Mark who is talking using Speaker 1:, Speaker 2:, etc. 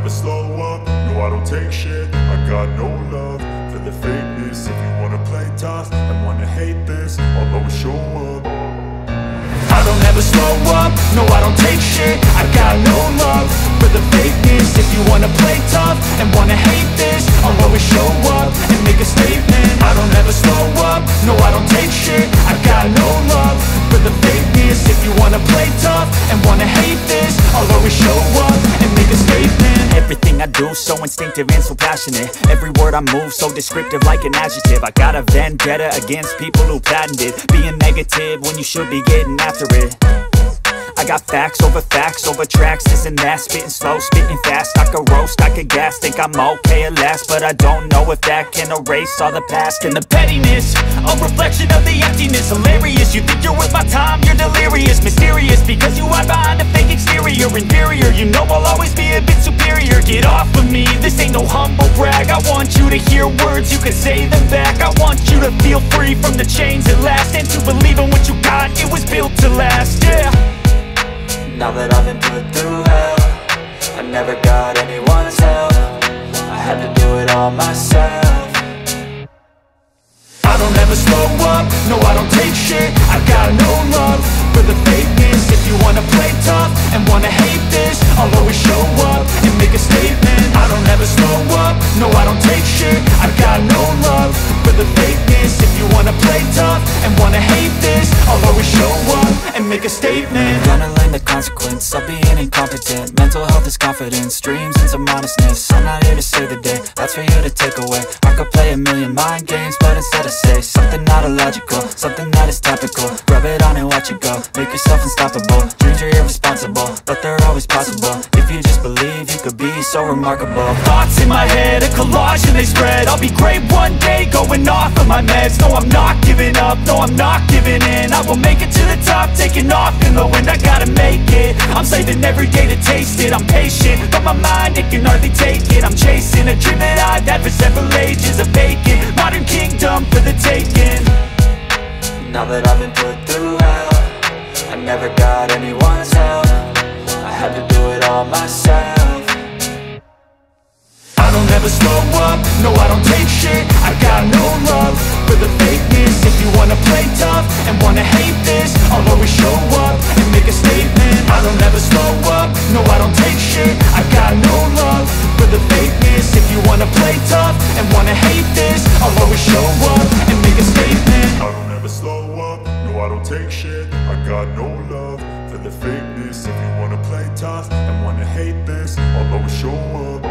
Speaker 1: never slow up, no I don't take shit. I got no love for the fakeness. If you wanna play tough and wanna hate this, I'll always show up. I don't ever slow up, no I don't take shit. I got no love for the fakeness. If you wanna play tough and wanna hate this, I'll always show up and make a statement. I don't ever slow up, no I don't take shit. I got no love for the fakeness. If you wanna play tough and wanna hate this, I'll always show up and make a statement.
Speaker 2: Everything I do so instinctive and so passionate. Every word I move so descriptive like an adjective. I got a vendetta against people who patented being negative when you should be getting after it. I got facts over tracks, this and that. Spitting slow, spitting fast. I could roast, I could gas. Think I'm okay at last, but I don't know if that can erase all the past. And the pettiness, a reflection of the emptiness. Hilarious, you think you're worth my time, you're delirious. Mysterious, because you hide behind a fake exterior. Inferior, you know I'll always be a bit superior. Get off of me, this ain't no humble brag. I want you to hear words, you can say them back. I want you to feel free from the chains at last, and to believe in what you got, it was built to last, yeah.
Speaker 3: Now that I've been put through hell, I never got anyone's help. I had to do it all myself.
Speaker 1: I don't ever slow up, no I don't take shit. I got no love for the fakeness. If you wanna play tough and wanna hate this, I'll always show up and make a statement. I don't ever slow up, no I don't take shit. I got no love for the fakeness. If you wanna play tough and wanna hate this, I'll always show up and make a statement.
Speaker 3: Gonna learn the consequence of being incompetent. Mental health is confidence, dreams and some honestness. I'm not here to save the day, that's for you to take away. I could play a million mind games, but instead I say something not illogical, something that is topical. Rub it on and watch it go, make yourself unstoppable. Dreams are irresponsible, but they're always possible. If you just believe, you could be so remarkable.
Speaker 2: Thoughts in my head, a collage and they spread. I'll be great one day, going off of my meds. No, I'm not giving up, no, I'm not giving in. I will make it to the top, taking off in the wind. I gotta make it, I'm saving every day to taste it. I'm patient, but my mind, it can hardly take it. I'm chasing a dream that I've had for several ages. A vacant, modern kingdom for the taking.
Speaker 3: Now that I've been put through hell, I never got anyone's help. I had to do it all myself.
Speaker 1: I don't ever slow up, no I don't take shit. I got no love for the fakeness. If you wanna play tough and wanna hate this, I'll always show up and make a statement. I don't ever slow up, no I don't take shit. I got no love for the fakeness. If you wanna play tough and wanna hate this, I'll always show up and make a statement. I don't ever slow up, no I don't take shit. I got no love for the fakeness. If you wanna play tough and wanna hate this, I'll always show up.